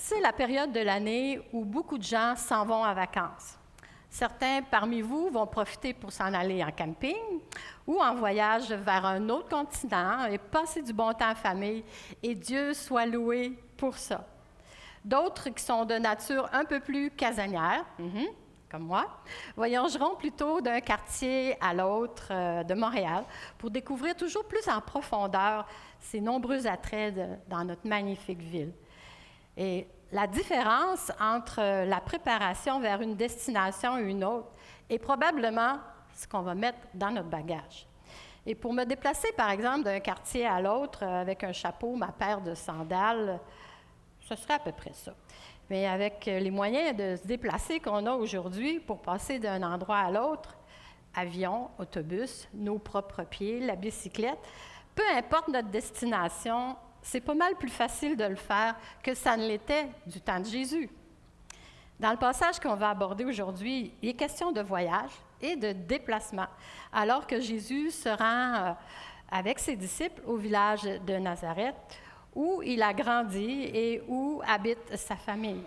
C'est la période de l'année où beaucoup de gens s'en vont en vacances. Certains parmi vous vont profiter pour s'en aller en camping ou en voyage vers un autre continent et passer du bon temps en famille, et Dieu soit loué pour ça. D'autres qui sont de nature un peu plus casanière, comme moi, voyageront plutôt d'un quartier à l'autre de Montréal pour découvrir toujours plus en profondeur ces nombreux attraits dans notre magnifique ville. Et la différence entre la préparation vers une destination et une autre est probablement ce qu'on va mettre dans notre bagage. Et pour me déplacer, par exemple, d'un quartier à l'autre avec un chapeau, ma paire de sandales, ce serait à peu près ça. Mais avec les moyens de se déplacer qu'on a aujourd'hui pour passer d'un endroit à l'autre, avion, autobus, nos propres pieds, la bicyclette, peu importe notre destination, c'est pas mal plus facile de le faire que ça ne l'était du temps de Jésus. Dans le passage qu'on va aborder aujourd'hui, il est question de voyage et de déplacement, alors que Jésus se rend avec ses disciples au village de Nazareth, où il a grandi et où habite sa famille.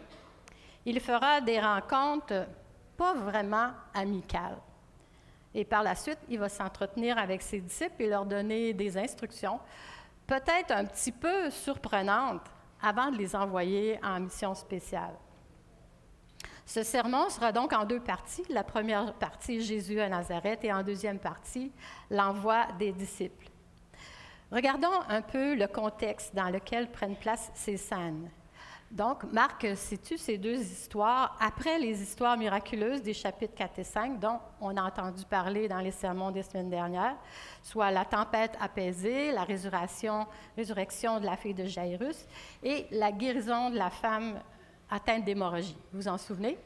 Il fera des rencontres pas vraiment amicales. Et par la suite, il va s'entretenir avec ses disciples et leur donner des instructions, peut-être un petit peu surprenantes, avant de les envoyer en mission spéciale. Ce sermon sera donc en deux parties. La première partie, Jésus à Nazareth, et en deuxième partie, l'envoi des disciples. Regardons un peu le contexte dans lequel prennent place ces scènes. Donc, Marc situe ces deux histoires après les histoires miraculeuses des chapitres 4 et 5, dont on a entendu parler dans les sermons des semaines dernières, soit la tempête apaisée, la résurrection de la fille de Jairus et la guérison de la femme atteinte d'hémorragie. Vous vous en souvenez?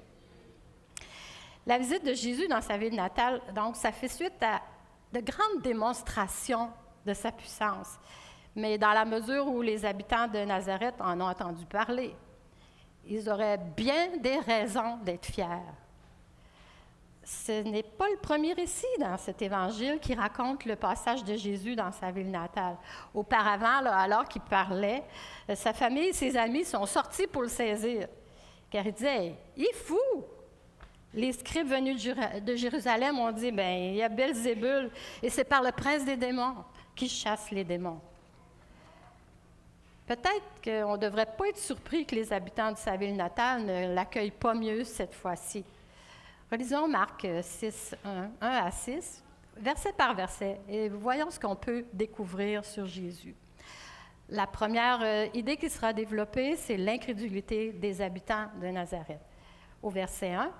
La visite de Jésus dans sa ville natale, donc, ça fait suite à de grandes démonstrations de sa puissance, mais dans la mesure où les habitants de Nazareth en ont entendu parler, ils auraient bien des raisons d'être fiers. Ce n'est pas le premier récit dans cet évangile qui raconte le passage de Jésus dans sa ville natale. Auparavant, alors qu'il parlait, sa famille et ses amis sont sortis pour le saisir, car ils disaient « Il est fou! » Les scribes venus de Jérusalem ont dit « Bien, il y a Belzébul, et c'est par le prince des démons qui chasse les démons. » Peut-être qu'on ne devrait pas être surpris que les habitants de sa ville natale ne l'accueillent pas mieux cette fois-ci. Relisons Marc 6, 1 à 6, verset par verset, et voyons ce qu'on peut découvrir sur Jésus. La première idée qui sera développée, c'est l'incrédulité des habitants de Nazareth. Au verset 1,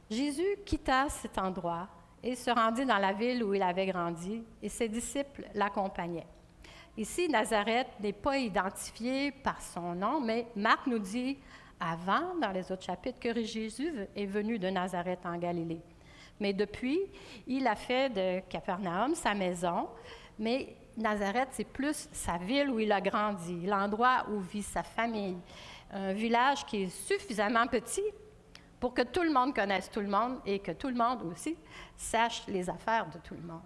Jésus quitta cet endroit et se rendit dans la ville où il avait grandi, et ses disciples l'accompagnaient. Ici, Nazareth n'est pas identifié par son nom, mais Marc nous dit avant, dans les autres chapitres, que Jésus est venu de Nazareth en Galilée. Mais depuis, il a fait de Capharnaüm sa maison, mais Nazareth, c'est plus sa ville où il a grandi, l'endroit où vit sa famille, un village qui est suffisamment petit pour que tout le monde connaisse tout le monde et que tout le monde aussi sache les affaires de tout le monde.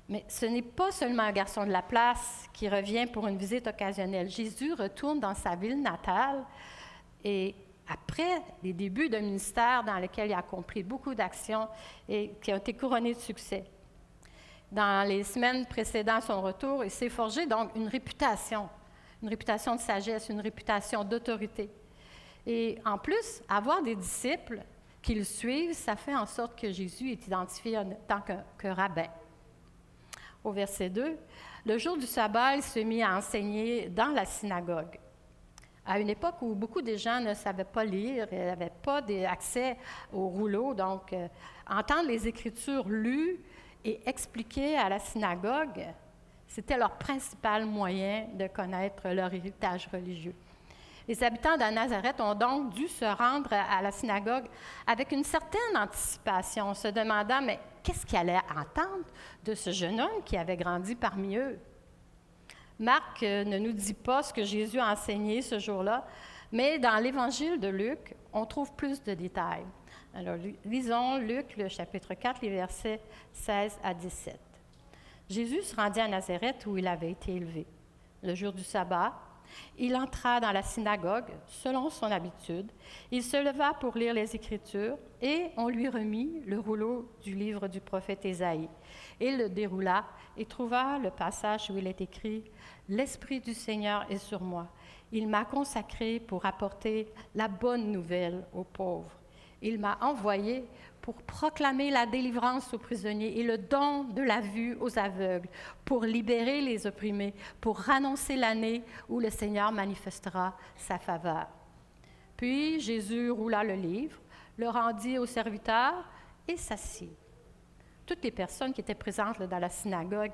Mais ce n'est pas seulement un garçon de la place qui revient pour une visite occasionnelle. Jésus retourne dans sa ville natale et après les débuts d'un ministère dans lequel il a accompli beaucoup d'actions et qui ont été couronnées de succès. Dans les semaines précédant son retour, il s'est forgé donc une réputation de sagesse, une réputation d'autorité. Et en plus, avoir des disciples qui le suivent, ça fait en sorte que Jésus est identifié en tant que rabbin. Au verset 2, le jour du sabbat, il se mit à enseigner dans la synagogue. À une époque où beaucoup de gens ne savaient pas lire et n'avaient pas accès aux rouleaux, donc entendre les Écritures lues et expliquées à la synagogue, c'était leur principal moyen de connaître leur héritage religieux. Les habitants de Nazareth ont donc dû se rendre à la synagogue avec une certaine anticipation, se demandant, mais qu'est-ce qu'ils allaient entendre de ce jeune homme qui avait grandi parmi eux? Marc ne nous dit pas ce que Jésus a enseigné ce jour-là, mais dans l'Évangile de Luc, on trouve plus de détails. Alors, lisons Luc, le chapitre 4, les versets 16 à 17. Jésus se rendit à Nazareth où il avait été élevé. Le jour du sabbat, il entra dans la synagogue, selon son habitude. Il se leva pour lire les Écritures, et on lui remit le rouleau du livre du prophète Ésaïe. Il le déroula et trouva le passage où il est écrit « L'Esprit du Seigneur est sur moi. Il m'a consacré pour apporter la bonne nouvelle aux pauvres. Il m'a envoyé pour proclamer la délivrance aux prisonniers et le don de la vue aux aveugles, pour libérer les opprimés, pour annoncer l'année où le Seigneur manifestera sa faveur. » Puis Jésus roula le livre, le rendit au serviteur et s'assit. Toutes les personnes qui étaient présentes dans la synagogue,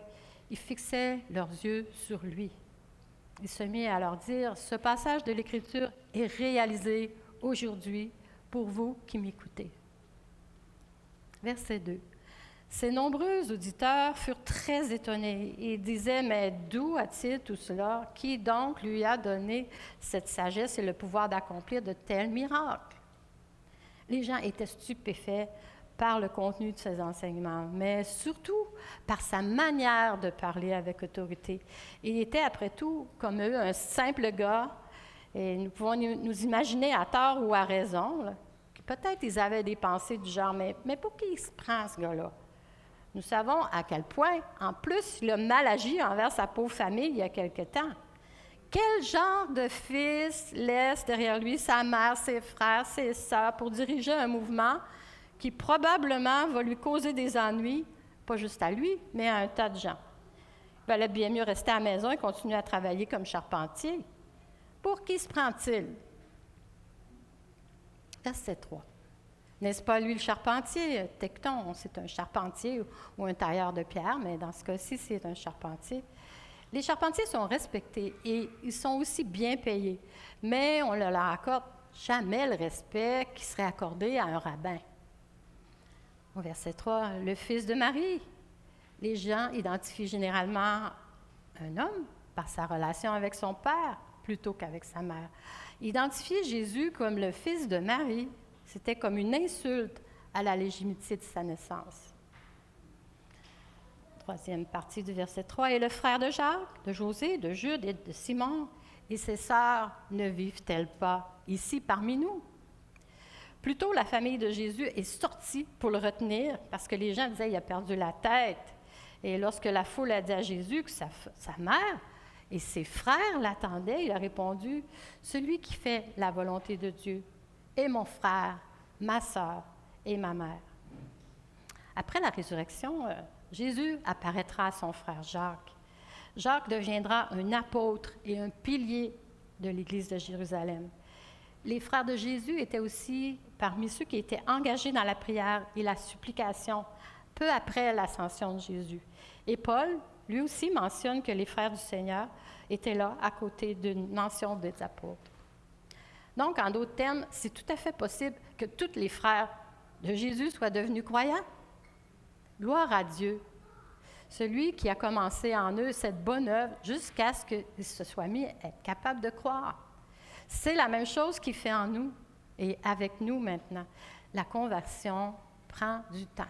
ils fixaient leurs yeux sur lui. Il se mit à leur dire, « Ce passage de l'Écriture est réalisé aujourd'hui pour vous qui m'écoutez. » Verset 2. Ses nombreux auditeurs furent très étonnés et disaient, « Mais d'où a-t-il tout cela? Qui donc lui a donné cette sagesse et le pouvoir d'accomplir de tels miracles? » Les gens étaient stupéfaits par le contenu de ses enseignements, mais surtout par sa manière de parler avec autorité. Il était, après tout, comme eux, un simple gars, et nous pouvons nous imaginer à tort ou à raison, là, que peut-être ils avaient des pensées du genre, mais pour qui il se prend, ce gars-là? Nous savons à quel point, en plus, il a mal agi envers sa pauvre famille il y a quelque temps. Quel genre de fils laisse derrière lui sa mère, ses frères, ses sœurs pour diriger un mouvement qui probablement va lui causer des ennuis, pas juste à lui, mais à un tas de gens? Il valait bien mieux rester à la maison et continuer à travailler comme charpentier. Pour qui se prend-il? Verset 3. N'est-ce pas lui le charpentier? Tecton, c'est un charpentier ou un tailleur de pierre, mais dans ce cas-ci, c'est un charpentier. Les charpentiers sont respectés et ils sont aussi bien payés, mais on ne leur accorde jamais le respect qui serait accordé à un rabbin. Au verset 3, le fils de Marie. Les gens identifient généralement un homme par sa relation avec son père plutôt qu'avec sa mère. Identifier Jésus comme le fils de Marie, c'était comme une insulte à la légitimité de sa naissance. Troisième partie du verset 3, « Et le frère de Jacques, de José, de Jude et de Simon, et ses sœurs ne vivent-elles pas ici parmi nous? » Plutôt, la famille de Jésus est sortie pour le retenir parce que les gens disaient qu'il a perdu la tête. Et lorsque la foule a dit à Jésus que sa mère et ses frères l'attendaient, il a répondu, « Celui qui fait la volonté de Dieu est mon frère, ma sœur et ma mère. » Après la résurrection, Jésus apparaîtra à son frère Jacques. Jacques deviendra un apôtre et un pilier de l'Église de Jérusalem. Les frères de Jésus étaient aussi parmi ceux qui étaient engagés dans la prière et la supplication peu après l'ascension de Jésus. Et Paul, lui aussi, mentionne que les frères du Seigneur étaient là à côté d'une mention des apôtres. Donc, en d'autres termes, c'est tout à fait possible que tous les frères de Jésus soient devenus croyants. Gloire à Dieu, celui qui a commencé en eux cette bonne œuvre jusqu'à ce qu'ils se soient mis à être capables de croire. C'est la même chose qu'il fait en nous et avec nous maintenant. La conversion prend du temps.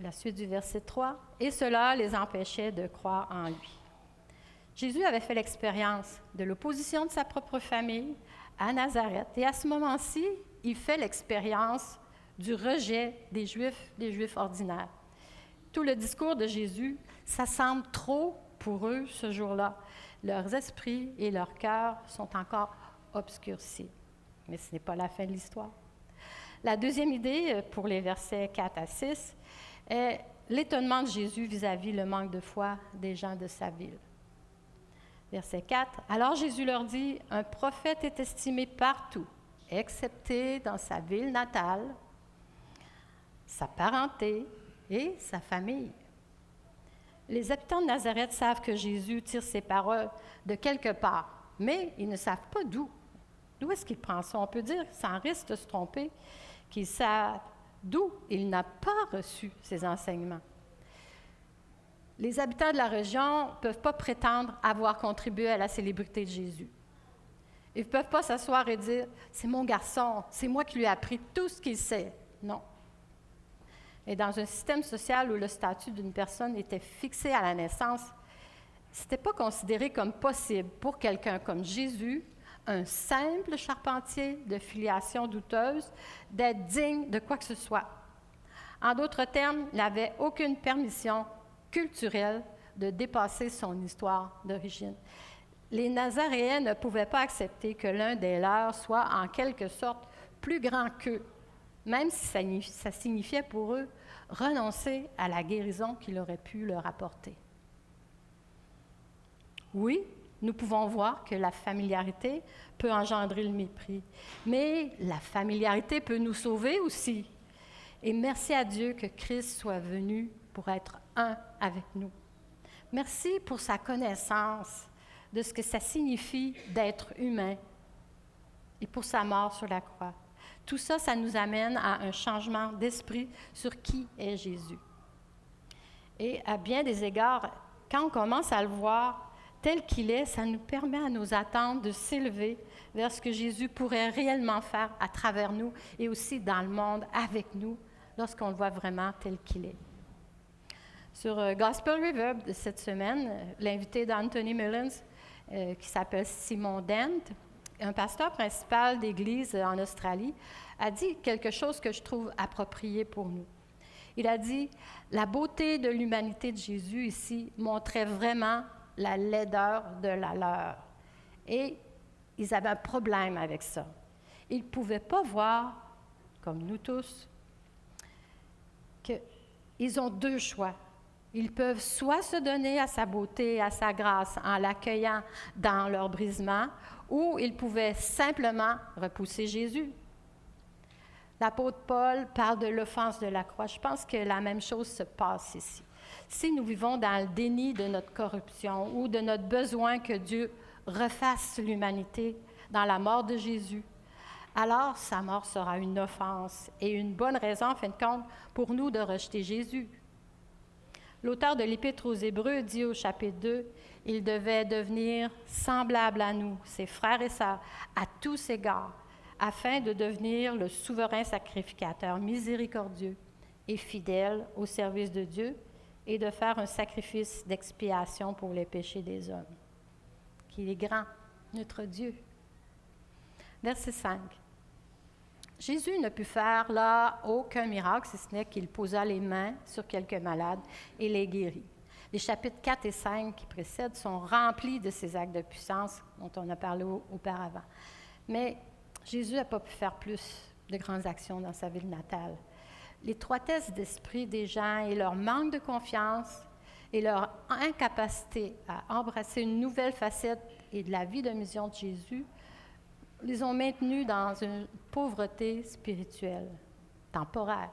La suite du verset 3, « Et cela les empêchait de croire en lui. » Jésus avait fait l'expérience de l'opposition de sa propre famille à Nazareth. Et à ce moment-ci, il fait l'expérience du rejet des Juifs ordinaires. Tout le discours de Jésus, ça semble trop pour eux ce jour-là. Leurs esprits et leurs cœurs sont encore obscurcis. Mais ce n'est pas la fin de l'histoire. La deuxième idée, pour les versets 4 à 6, est l'étonnement de Jésus vis-à-vis le manque de foi des gens de sa ville. Verset 4, « Alors Jésus leur dit, « Un prophète est estimé partout, excepté dans sa ville natale, sa parenté et sa famille. » Les habitants de Nazareth savent que Jésus tire ses paroles de quelque part, mais ils ne savent pas d'où. D'où est-ce qu'il prend ça? On peut dire, sans risque de se tromper, qu'ils savent d'où il n'a pas reçu ces enseignements. Les habitants de la région ne peuvent pas prétendre avoir contribué à la célébrité de Jésus. Ils ne peuvent pas s'asseoir et dire « C'est mon garçon, c'est moi qui lui ai appris tout ce qu'il sait. » Non. Et dans un système social où le statut d'une personne était fixé à la naissance, C'était pas considéré comme possible pour quelqu'un comme Jésus, un simple charpentier de filiation douteuse, d'être digne de quoi que ce soit. En d'autres termes, il n'avait aucune permission culturelle de dépasser son histoire d'origine. Les Nazaréens ne pouvaient pas accepter que l'un des leurs soit en quelque sorte plus grand qu'eux, même si ça signifiait pour eux renoncer à la guérison qu'il aurait pu leur apporter. Oui, nous pouvons voir que la familiarité peut engendrer le mépris, mais la familiarité peut nous sauver aussi. Et merci à Dieu que Christ soit venu pour être un avec nous. Merci pour sa connaissance de ce que ça signifie d'être humain et pour sa mort sur la croix. Tout ça, ça nous amène à un changement d'esprit sur qui est Jésus. Et à bien des égards, quand on commence à le voir tel qu'il est, ça nous permet à nos attentes de s'élever vers ce que Jésus pourrait réellement faire à travers nous et aussi dans le monde avec nous lorsqu'on le voit vraiment tel qu'il est. Sur Gospel Reverb de cette semaine, l'invité d'Anthony Mullins, qui s'appelle Simon Dent, un pasteur principal d'église en Australie, a dit quelque chose que je trouve approprié pour nous. Il a dit « La beauté de l'humanité de Jésus ici montrait vraiment la laideur de la leur. » Et ils avaient un problème avec ça. Ils ne pouvaient pas voir, comme nous tous, qu'ils ont deux choix. Ils peuvent soit se donner à sa beauté, à sa grâce, en l'accueillant dans leur brisement, ou ils pouvaient simplement repousser Jésus. L'apôtre Paul parle de l'offense de la croix. Je pense que la même chose se passe ici. Si nous vivons dans le déni de notre corruption ou de notre besoin que Dieu refasse l'humanité dans la mort de Jésus, alors sa mort sera une offense et une bonne raison, en fin de compte, pour nous de rejeter Jésus. L'auteur de l'Épître aux Hébreux dit au chapitre 2, « Il devait devenir semblable à nous, ses frères et sœurs, à tous égards, afin de devenir le souverain sacrificateur miséricordieux et fidèle au service de Dieu et de faire un sacrifice d'expiation pour les péchés des hommes. » Qu'il est grand, notre Dieu. Verset 5. Jésus ne put faire là aucun miracle, si ce n'est qu'il posa les mains sur quelques malades et les guérit. Les chapitres 4 et 5 qui précèdent sont remplis de ces actes de puissance dont on a parlé auparavant. Mais Jésus n'a pas pu faire plus de grandes actions dans sa ville natale. L'étroitesse d'esprit des gens et leur manque de confiance et leur incapacité à embrasser une nouvelle facette et de la vie de mission de Jésus les ont maintenus dans une pauvreté spirituelle, temporaire.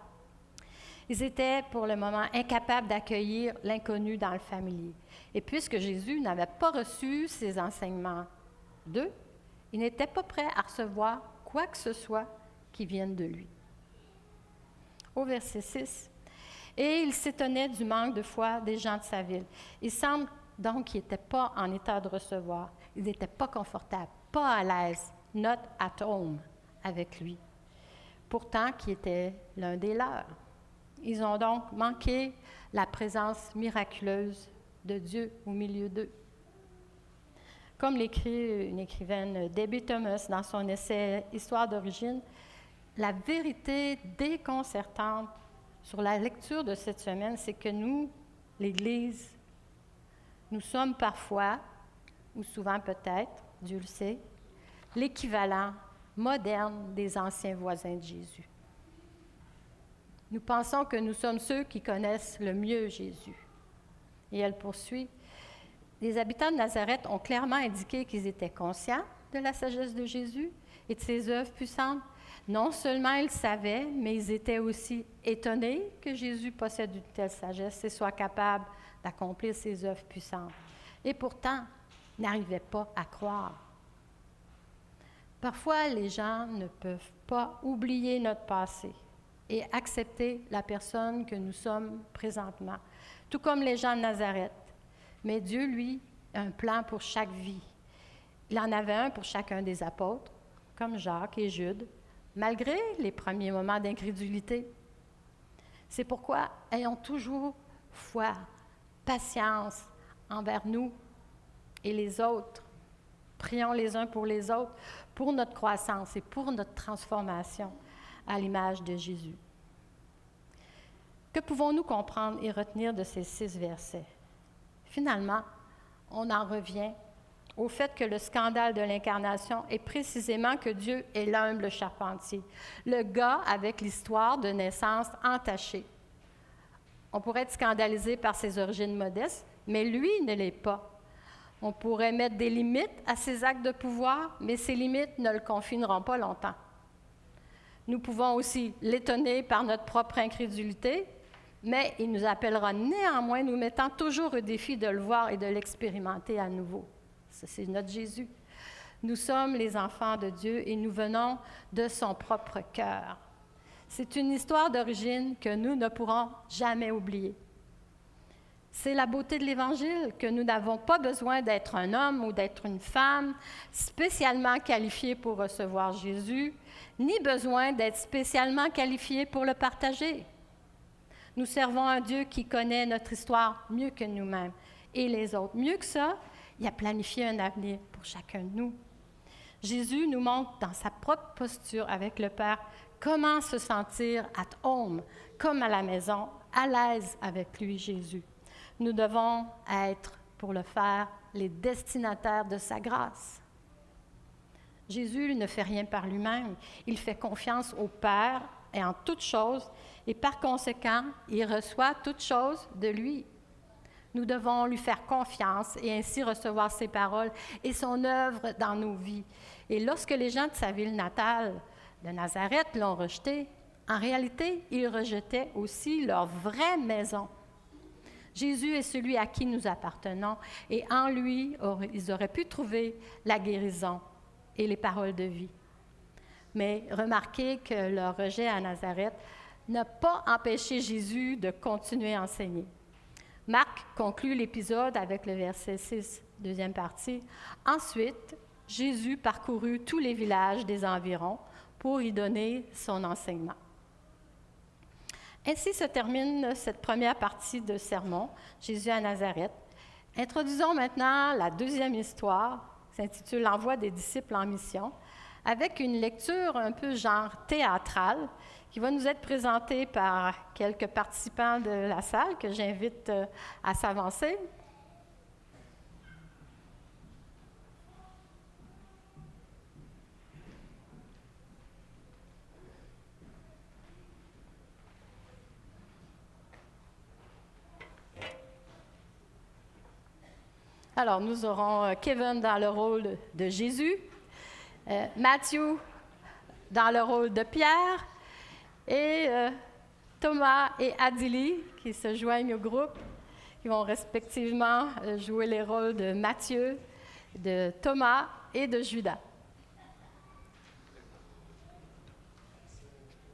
Ils étaient, pour le moment, incapables d'accueillir l'inconnu dans le familier. Et puisque Jésus n'avait pas reçu ses enseignements d'eux, ils n'étaient pas prêts à recevoir quoi que ce soit qui vienne de lui. Au verset 6, « Et il s'étonnait du manque de foi des gens de sa ville. Il semble donc qu'ils n'étaient pas en état de recevoir. Ils n'étaient pas confortables, pas à l'aise, not at home avec lui. Pourtant, qui était l'un des leurs. Ils ont donc manqué la présence miraculeuse de Dieu au milieu d'eux. Comme l'écrit une écrivaine, Debbie Thomas, dans son essai « Histoire d'origine », la vérité déconcertante sur la lecture de cette semaine, c'est que nous, l'Église, nous sommes parfois, ou souvent peut-être, Dieu le sait, l'équivalent moderne des anciens voisins de Jésus. Nous pensons que nous sommes ceux qui connaissent le mieux Jésus. Et elle poursuit, « Les habitants de Nazareth ont clairement indiqué qu'ils étaient conscients de la sagesse de Jésus et de ses œuvres puissantes. Non seulement ils savaient, mais ils étaient aussi étonnés que Jésus possède une telle sagesse et soit capable d'accomplir ses œuvres puissantes. Et pourtant, n'arrivaient pas à croire. » Parfois, les gens ne peuvent pas oublier notre passé et accepter la personne que nous sommes présentement, tout comme les gens de Nazareth. Mais Dieu, lui, a un plan pour chaque vie. Il en avait un pour chacun des apôtres, comme Jacques et Jude, malgré les premiers moments d'incrédulité. C'est pourquoi ayons toujours foi, patience envers nous et les autres. Prions les uns pour les autres, pour notre croissance et pour notre transformation à l'image de Jésus. Que pouvons-nous comprendre et retenir de ces 6 versets? Finalement, on en revient au fait que le scandale de l'incarnation est précisément que Dieu est l'humble charpentier, le gars avec l'histoire de naissance entachée. On pourrait être scandalisé par ses origines modestes, mais lui ne l'est pas. On pourrait mettre des limites à ses actes de pouvoir, mais ces limites ne le confineront pas longtemps. Nous pouvons aussi l'étonner par notre propre incrédulité, mais il nous appellera néanmoins, nous mettant toujours au défi de le voir et de l'expérimenter à nouveau. Ça, c'est notre Jésus. Nous sommes les enfants de Dieu et nous venons de son propre cœur. C'est une histoire d'origine que nous ne pourrons jamais oublier. C'est la beauté de l'Évangile que nous n'avons pas besoin d'être un homme ou d'être une femme spécialement qualifié pour recevoir Jésus, ni besoin d'être spécialement qualifié pour le partager. Nous servons un Dieu qui connaît notre histoire mieux que nous-mêmes et les autres. Mieux que ça, il a planifié un avenir pour chacun de nous. Jésus nous montre dans sa propre posture avec le Père comment se sentir at home, comme à la maison, à l'aise avec lui, Jésus. Nous devons être, pour le faire, les destinataires de sa grâce. Jésus ne fait rien par lui-même. Il fait confiance au Père et en toutes choses, et par conséquent, il reçoit toutes choses de lui. Nous devons lui faire confiance et ainsi recevoir ses paroles et son œuvre dans nos vies. Et lorsque les gens de sa ville natale, de Nazareth, l'ont rejeté, en réalité, ils rejetaient aussi leur vraie maison. Jésus est celui à qui nous appartenons et en lui, ils auraient pu trouver la guérison et les paroles de vie. Mais remarquez que leur rejet à Nazareth n'a pas empêché Jésus de continuer à enseigner. Marc conclut l'épisode avec le verset 6, deuxième partie. Ensuite, Jésus parcourut tous les villages des environs pour y donner son enseignement. Ainsi se termine cette première partie de sermon, Jésus à Nazareth. Introduisons maintenant la deuxième histoire, qui s'intitule « L'envoi des disciples en mission », avec une lecture un peu genre théâtrale qui va nous être présentée par quelques participants de la salle que j'invite à s'avancer. Alors, nous aurons Kevin dans le rôle de Jésus, Matthew dans le rôle de Pierre et Thomas et Adili qui se joignent au groupe, qui vont respectivement jouer les rôles de Matthieu, de Thomas et de Judas.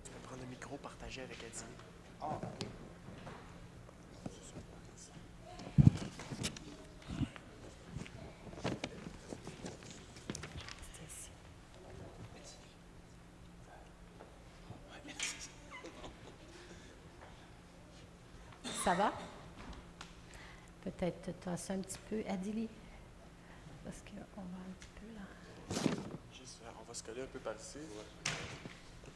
Tu peux prendre le micro, partager avec Adili. Ça va? Peut-être tasser un petit peu, Adili, parce qu'on va un petit peu là. Juste, on va se coller un peu par ici.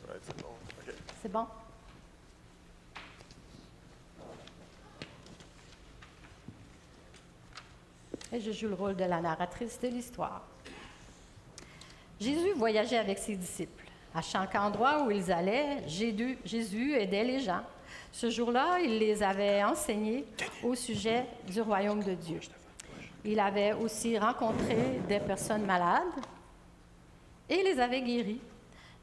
Ouais, c'est bon. OK. C'est bon? Et je joue le rôle de la narratrice de l'histoire. Jésus voyageait avec ses disciples. À chaque endroit où ils allaient, Jésus aidait les gens. Ce jour-là, il les avait enseignés au sujet du royaume de Dieu. Il avait aussi rencontré des personnes malades et les avait guéries.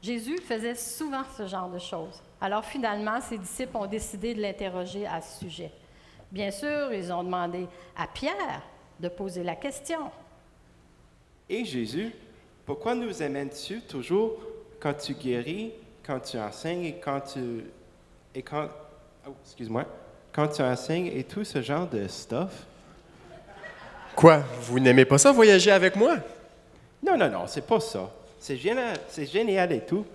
Jésus faisait souvent ce genre de choses. Alors finalement, ses disciples ont décidé de l'interroger à ce sujet. Bien sûr, ils ont demandé à Pierre de poser la question. Et Jésus, pourquoi nous amènes-tu toujours quand tu guéris, quand tu enseignes et quand tu enseignes et tout ce genre de stuff? Quoi? Vous n'aimez pas ça, voyager avec moi? Non, c'est pas ça. C'est génial et tout.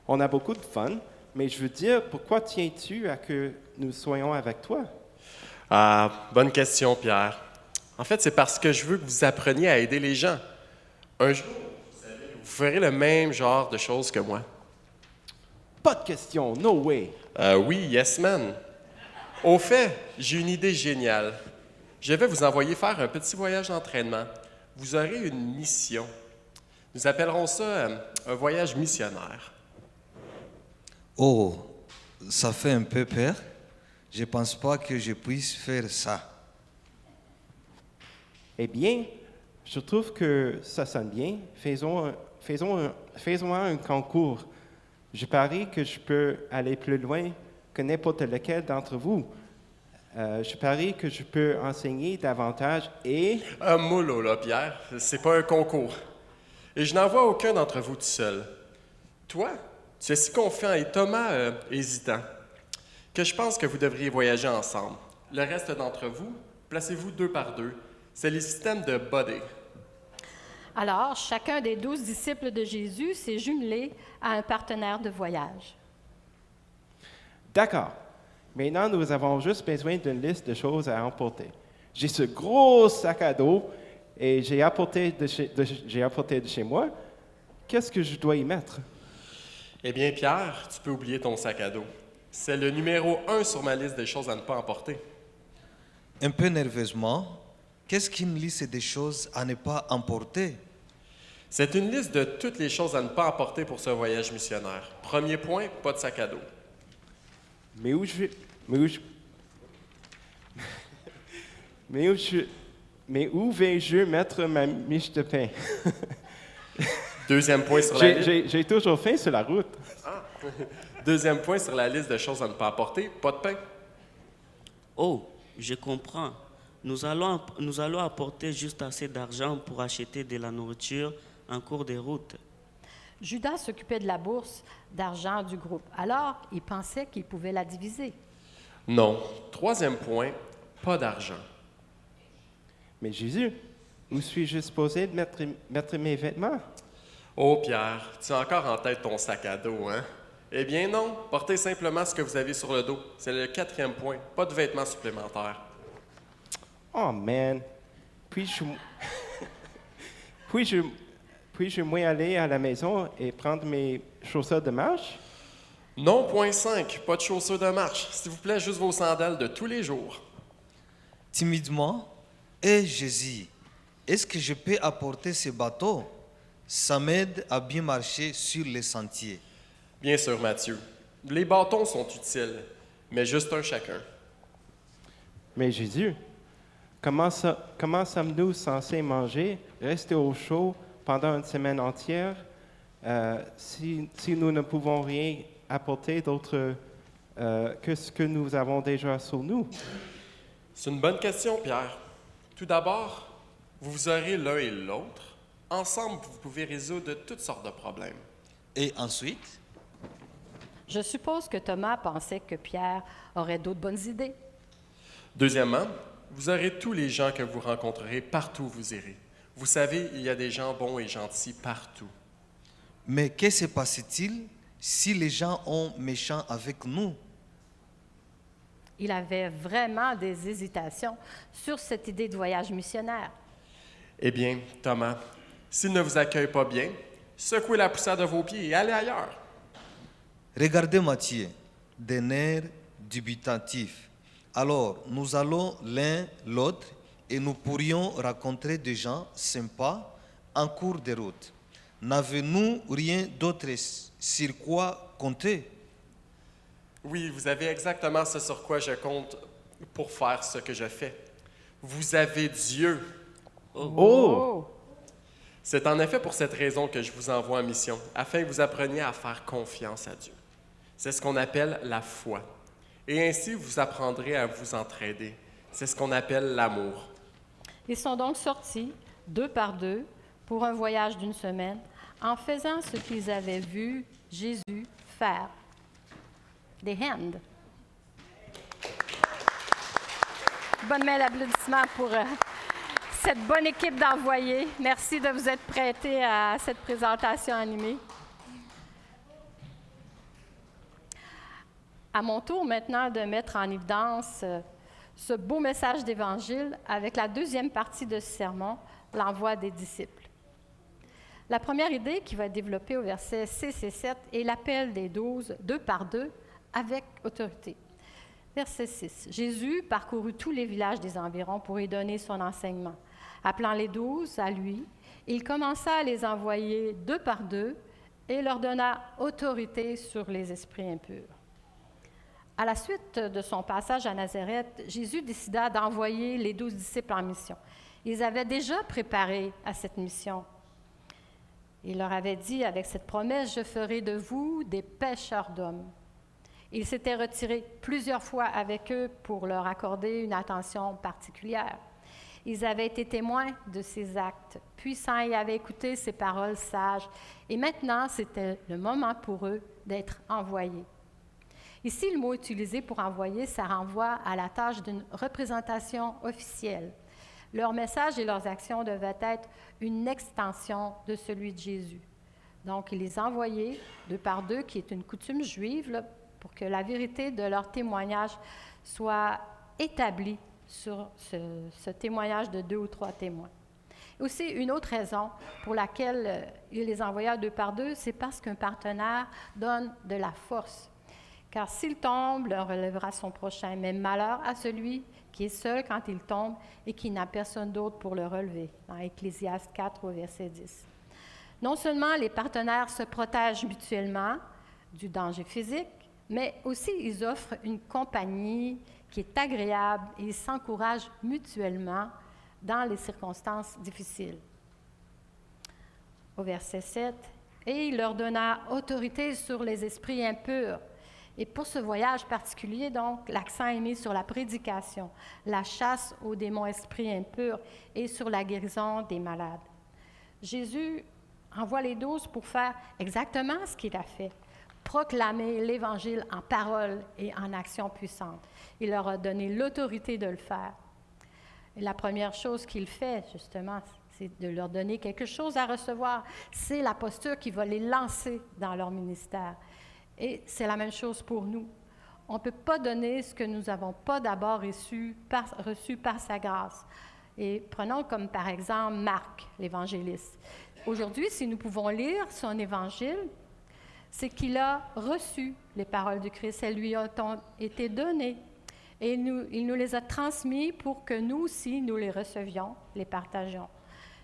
On a beaucoup de fun, mais je veux dire, pourquoi tiens-tu à que nous soyons avec toi? Ah, bonne question, Pierre. En fait, c'est parce que je veux que vous appreniez à aider les gens. Un jour, vous ferez le même genre de choses que moi. Pas de question, no way. Oui, yes man. Au fait, j'ai une idée géniale. Je vais vous envoyer faire un petit voyage d'entraînement. Vous aurez une mission. Nous appellerons ça un voyage missionnaire. Oh, ça fait un peu peur. Je ne pense pas que je puisse faire ça. Eh bien, je trouve que ça sonne bien. Faisons un concours. Je parie que je peux aller plus loin que n'importe lequel d'entre vous. Je parie que je peux enseigner davantage et... Mollo, là, Pierre. C'est pas un concours. Et je n'en vois aucun d'entre vous tout seul. Toi, tu es si confiant et Thomas hésitant que je pense que vous devriez voyager ensemble. Le reste d'entre vous, placez-vous 2 par 2. C'est le système de buddy. Alors, chacun des 12 disciples de Jésus s'est jumelé à un partenaire de voyage. D'accord. Maintenant, nous avons juste besoin d'une liste de choses à emporter. J'ai ce gros sac à dos et j'ai apporté de chez moi. Qu'est-ce que je dois y mettre? Eh bien, Pierre, tu peux oublier ton sac à dos. C'est le numéro 1 sur ma liste des choses à ne pas emporter. Un peu nerveusement, qu'est-ce qu'une liste des choses à ne pas emporter? C'est une liste de toutes les choses à ne pas emporter pour ce voyage missionnaire. Premier point, pas de sac à dos. Mais où vais-je mettre ma miche de pain? Deuxième point sur la liste. J'ai toujours faim sur la route. Deuxième point sur la liste de choses à ne pas emporter, pas de pain. Oh, je comprends. Nous allons apporter juste assez d'argent pour acheter de la nourriture en cours de route. Judas s'occupait de la bourse d'argent du groupe. Alors, il pensait qu'il pouvait la diviser. Non. Troisième point, pas d'argent. Mais Jésus, où suis-je supposé de mettre mes vêtements? Oh Pierre, tu as encore en tête ton sac à dos, hein? Eh bien non, portez simplement ce que vous avez sur le dos. C'est le 4e point, pas de vêtements supplémentaires. Oh man, puis-je moi aller à la maison et prendre mes chaussures de marche? Non, point 5, pas de chaussures de marche. S'il vous plaît, juste vos sandales de tous les jours. Timidement, Jésus, est-ce que je peux apporter ce bateau? Ça m'aide à bien marcher sur les sentiers. Bien sûr, Mathieu. Les bâtons sont utiles, mais juste un chacun. Mais Jésus, comment sommes-nous censés manger, rester au chaud pendant une semaine entière si nous ne pouvons rien apporter d'autre que ce que nous avons déjà sur nous? C'est une bonne question, Pierre. Tout d'abord, vous aurez l'un et l'autre. Ensemble, vous pouvez résoudre toutes sortes de problèmes. Et ensuite? Je suppose que Thomas pensait que Pierre aurait d'autres bonnes idées. Deuxièmement, vous aurez tous les gens que vous rencontrerez partout où vous irez. Vous savez, il y a des gens bons et gentils partout. Mais que se passe-t-il si les gens sont méchants avec nous? Il avait vraiment des hésitations sur cette idée de voyage missionnaire. Eh bien, Thomas, s'ils ne vous accueillent pas bien, secouez la poussière de vos pieds et allez ailleurs. Regardez Matthieu, d'un air dubitatif. Alors, nous allons l'un l'autre et nous pourrions rencontrer des gens sympas en cours de route. N'avez-nous rien d'autre sur quoi compter? Oui, vous avez exactement ce sur quoi je compte pour faire ce que je fais. Vous avez Dieu. Oh! C'est en effet pour cette raison que je vous envoie en mission, afin que vous appreniez à faire confiance à Dieu. C'est ce qu'on appelle la foi. Et ainsi, vous apprendrez à vous entraider. C'est ce qu'on appelle l'amour. Ils sont donc sortis, 2 par 2, pour un voyage d'1 semaine, en faisant ce qu'ils avaient vu Jésus faire. Des hands. Bonne main d'applaudissement pour cette bonne équipe d'envoyés. Merci de vous être prêtés à cette présentation animée. À mon tour maintenant de mettre en évidence ce beau message d'Évangile avec la deuxième partie de ce sermon, l'envoi des disciples. La première idée qui va être développée au verset 6 et 7 est l'appel des 12, 2 par 2, avec autorité. Verset 6. Jésus parcourut tous les villages des environs pour y donner son enseignement. Appelant les 12 à lui, il commença à les envoyer 2 par 2 et leur donna autorité sur les esprits impurs. À la suite de son passage à Nazareth, Jésus décida d'envoyer les 12 disciples en mission. Ils avaient déjà préparé à cette mission. Il leur avait dit avec cette promesse, « Je ferai de vous des pêcheurs d'hommes ». Il s'était retiré plusieurs fois avec eux pour leur accorder une attention particulière. Ils avaient été témoins de ses actes puissants et avaient écouté ses paroles sages. Et maintenant, c'était le moment pour eux d'être envoyés. Ici, le mot utilisé pour envoyer, ça renvoie à la tâche d'une représentation officielle. Leur message et leurs actions devaient être une extension de celui de Jésus. Donc, il les envoyait 2 par 2, qui est une coutume juive, là, pour que la vérité de leur témoignage soit établie sur ce témoignage de 2 ou 3 témoins. Aussi, une autre raison pour laquelle il les envoya 2 par 2, c'est parce qu'un partenaire donne de la force. Car s'il tombe, l'un relèvera son prochain. Mais malheur à celui qui est seul quand il tombe et qui n'a personne d'autre pour le relever. Dans Ecclésiaste 4 au verset 10. Non seulement les partenaires se protègent mutuellement du danger physique, mais aussi ils offrent une compagnie qui est agréable et ils s'encouragent mutuellement dans les circonstances difficiles. Au verset 7, « Et il leur donna autorité sur les esprits impurs. » Et pour ce voyage particulier, donc, l'accent est mis sur la prédication, la chasse aux démons esprits impurs et sur la guérison des malades. Jésus envoie les 12 pour faire exactement ce qu'il a fait, proclamer l'Évangile en parole et en action puissante. Il leur a donné l'autorité de le faire. Et la première chose qu'il fait, justement, c'est de leur donner quelque chose à recevoir. C'est la posture qui va les lancer dans leur ministère. Et c'est la même chose pour nous. On ne peut pas donner ce que nous n'avons pas d'abord reçu par sa grâce. Et prenons comme par exemple Marc, l'évangéliste. Aujourd'hui, si nous pouvons lire son évangile, c'est qu'il a reçu les paroles du Christ. Elles lui ont été données. Et il nous les a transmises pour que nous aussi, nous les recevions, les partagions.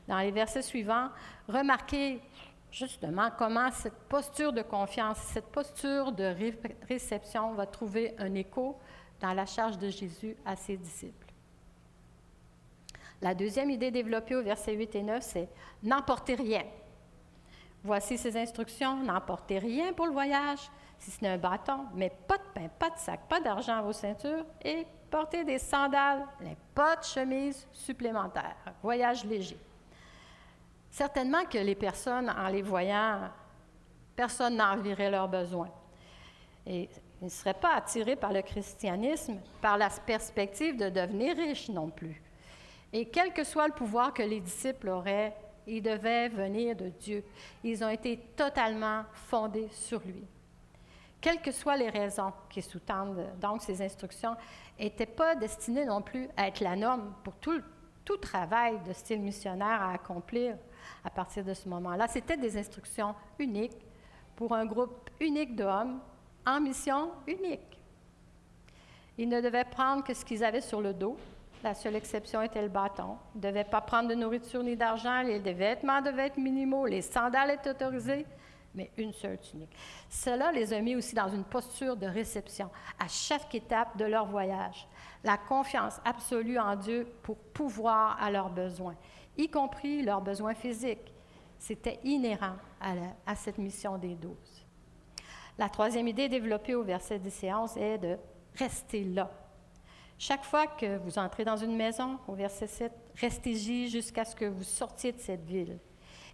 Dans les versets suivants, remarquez justement comment cette posture de confiance, cette posture de réception va trouver un écho dans la charge de Jésus à ses disciples. La deuxième idée développée au verset 8 et 9, c'est « N'emportez rien ». Voici ses instructions, n'emportez rien pour le voyage, si ce n'est un bâton, mais pas de pain, pas de sac, pas d'argent à vos ceintures et portez des sandales, pas de chemise supplémentaire. Voyage léger. Certainement que les personnes, en les voyant, personne n'envierait leurs besoins. Et ils ne seraient pas attirés par le christianisme, par la perspective de devenir riches non plus. Et quel que soit le pouvoir que les disciples auraient, ils devaient venir de Dieu. Ils ont été totalement fondés sur lui. Quelles que soient les raisons qui sous-tendent donc ces instructions, n'étaient pas destinées non plus à être la norme pour tout travail de style missionnaire à accomplir à partir de ce moment-là. C'était des instructions uniques pour un groupe unique d'hommes en mission unique. Ils ne devaient prendre que ce qu'ils avaient sur le dos. La seule exception était le bâton. Ils ne devaient pas prendre de nourriture ni d'argent. Les vêtements devaient être minimaux. Les sandales étaient autorisées, mais une seule tunique. Cela les a mis aussi dans une posture de réception à chaque étape de leur voyage. La confiance absolue en Dieu pour pourvoir à leurs besoins, y compris leurs besoins physiques. C'était inhérent à cette mission des 12. La troisième idée développée au verset 10 et 11 est de rester là. Chaque fois que vous entrez dans une maison, au verset 7, restez-y jusqu'à ce que vous sortiez de cette ville.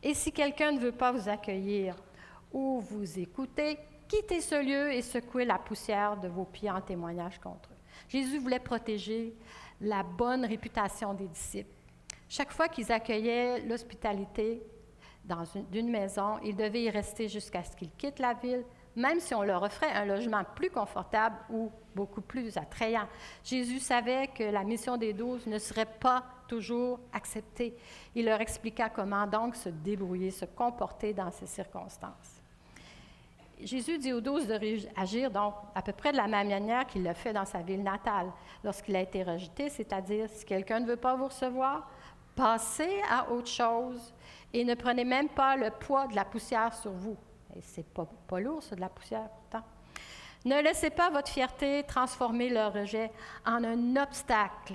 Et si quelqu'un ne veut pas vous accueillir ou vous écouter, quittez ce lieu et secouez la poussière de vos pieds en témoignage contre eux. Jésus voulait protéger la bonne réputation des disciples. Chaque fois qu'ils accueillaient l'hospitalité d'une maison, ils devaient y rester jusqu'à ce qu'ils quittent la ville, même si on leur offrait un logement plus confortable ou beaucoup plus attrayant. Jésus savait que la mission des 12 ne serait pas toujours acceptée. Il leur expliqua comment donc se débrouiller, se comporter dans ces circonstances. Jésus dit aux 12 d'agir donc à peu près de la même manière qu'il l'a fait dans sa ville natale, lorsqu'il a été rejeté, c'est-à-dire si quelqu'un ne veut pas vous recevoir, passez à autre chose et ne prenez même pas le poids de la poussière sur vous. Et c'est pas lourd, ça, de la poussière, pourtant. Ne laissez pas votre fierté transformer leur rejet en un obstacle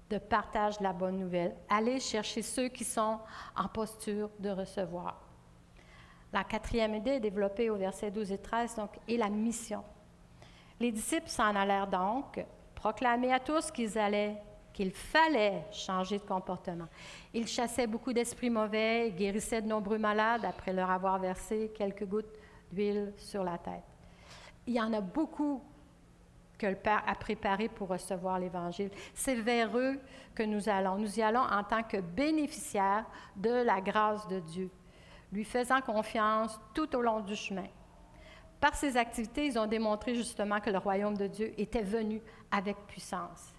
de partage de la bonne nouvelle. Allez chercher ceux qui sont en posture de recevoir. La quatrième idée développée au verset 12 et 13 donc, est la mission. Les disciples s'en allèrent donc proclamer à tous qu'il fallait changer de comportement. Ils chassaient beaucoup d'esprits mauvais et guérissaient de nombreux malades après leur avoir versé quelques gouttes d'huile sur la tête. Il y en a beaucoup que le Père a préparé pour recevoir l'Évangile. C'est vers eux que nous allons. Nous y allons en tant que bénéficiaires de la grâce de Dieu, lui faisant confiance tout au long du chemin. Par ces activités, ils ont démontré justement que le royaume de Dieu était venu avec puissance.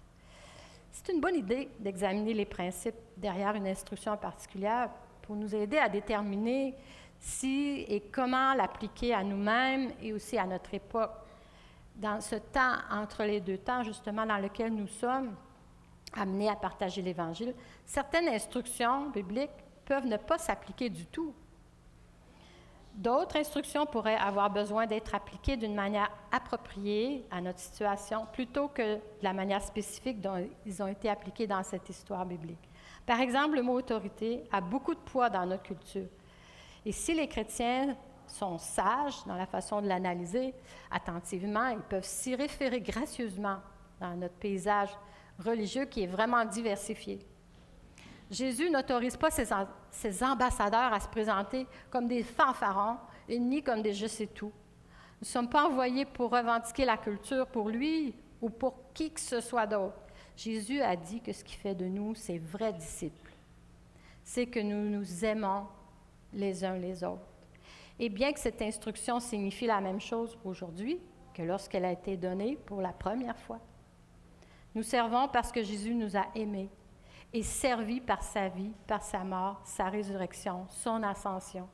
C'est une bonne idée d'examiner les principes derrière une instruction particulière pour nous aider à déterminer si et comment l'appliquer à nous-mêmes et aussi à notre époque. Dans ce temps entre les deux temps, justement, dans lequel nous sommes amenés à partager l'Évangile, certaines instructions bibliques peuvent ne pas s'appliquer du tout. D'autres instructions pourraient avoir besoin d'être appliquées d'une manière appropriée à notre situation, plutôt que de la manière spécifique dont ils ont été appliqués dans cette histoire biblique. Par exemple, le mot « autorité » a beaucoup de poids dans notre culture. Et si les chrétiens sont sages dans la façon de l'analyser attentivement, ils peuvent s'y référer gracieusement dans notre paysage religieux qui est vraiment diversifié. Jésus n'autorise pas ses ambassadeurs à se présenter comme des fanfarons et ni comme des je sais tout. Nous ne sommes pas envoyés pour revendiquer la culture pour lui ou pour qui que ce soit d'autre. Jésus a dit que ce qui fait de nous ses vrais disciples, c'est que nous nous aimons les uns les autres. Et bien que cette instruction signifie la même chose aujourd'hui que lorsqu'elle a été donnée pour la première fois, nous servons parce que Jésus nous a aimés et servi par sa vie, par sa mort, sa résurrection, son ascension.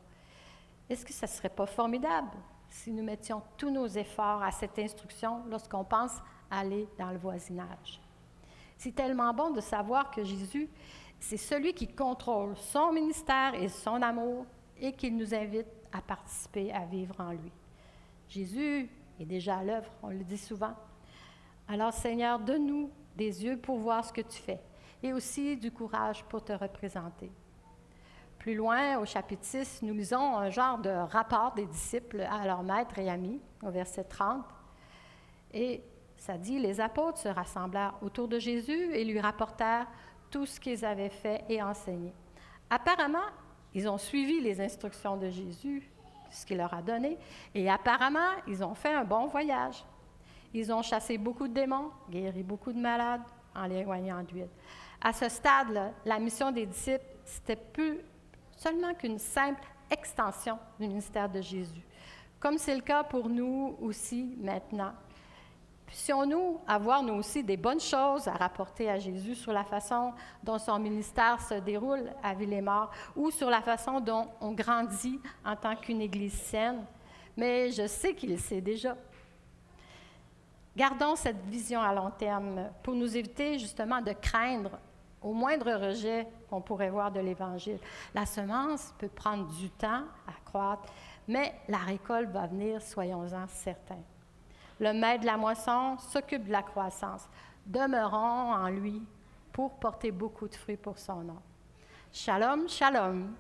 Est-ce que ce ne serait pas formidable si nous mettions tous nos efforts à cette instruction lorsqu'on pense aller dans le voisinage? C'est tellement bon de savoir que Jésus, c'est celui qui contrôle son ministère et son amour et qu'il nous invite à participer, à vivre en lui. Jésus est déjà à l'œuvre, on le dit souvent. Alors, Seigneur, donne-nous des yeux pour voir ce que tu fais et aussi du courage pour te représenter. Plus loin, au chapitre 6, nous lisons un genre de rapport des disciples à leur maître et ami, au verset 30. Et ça dit, les apôtres se rassemblèrent autour de Jésus et lui rapportèrent tout ce qu'ils avaient fait et enseigné. Apparemment, ils ont suivi les instructions de Jésus, ce qu'il leur a donné, et apparemment, ils ont fait un bon voyage. Ils ont chassé beaucoup de démons, guéri beaucoup de malades en les éloignant d'huile. À ce stade-là, la mission des disciples, c'était plus seulement qu'une simple extension du ministère de Jésus, comme c'est le cas pour nous aussi maintenant. Puissions-nous avoir, nous aussi, des bonnes choses à rapporter à Jésus sur la façon dont son ministère se déroule à Ville-et-Mort ou sur la façon dont on grandit en tant qu'une Église saine. Mais je sais qu'il le sait déjà. Gardons cette vision à long terme pour nous éviter justement de craindre au moindre rejet qu'on pourrait voir de l'Évangile. La semence peut prendre du temps à croître, mais la récolte va venir, soyons-en certains. Le maître de la moisson s'occupe de la croissance. Demeurons en lui pour porter beaucoup de fruits pour son nom. Shalom, shalom.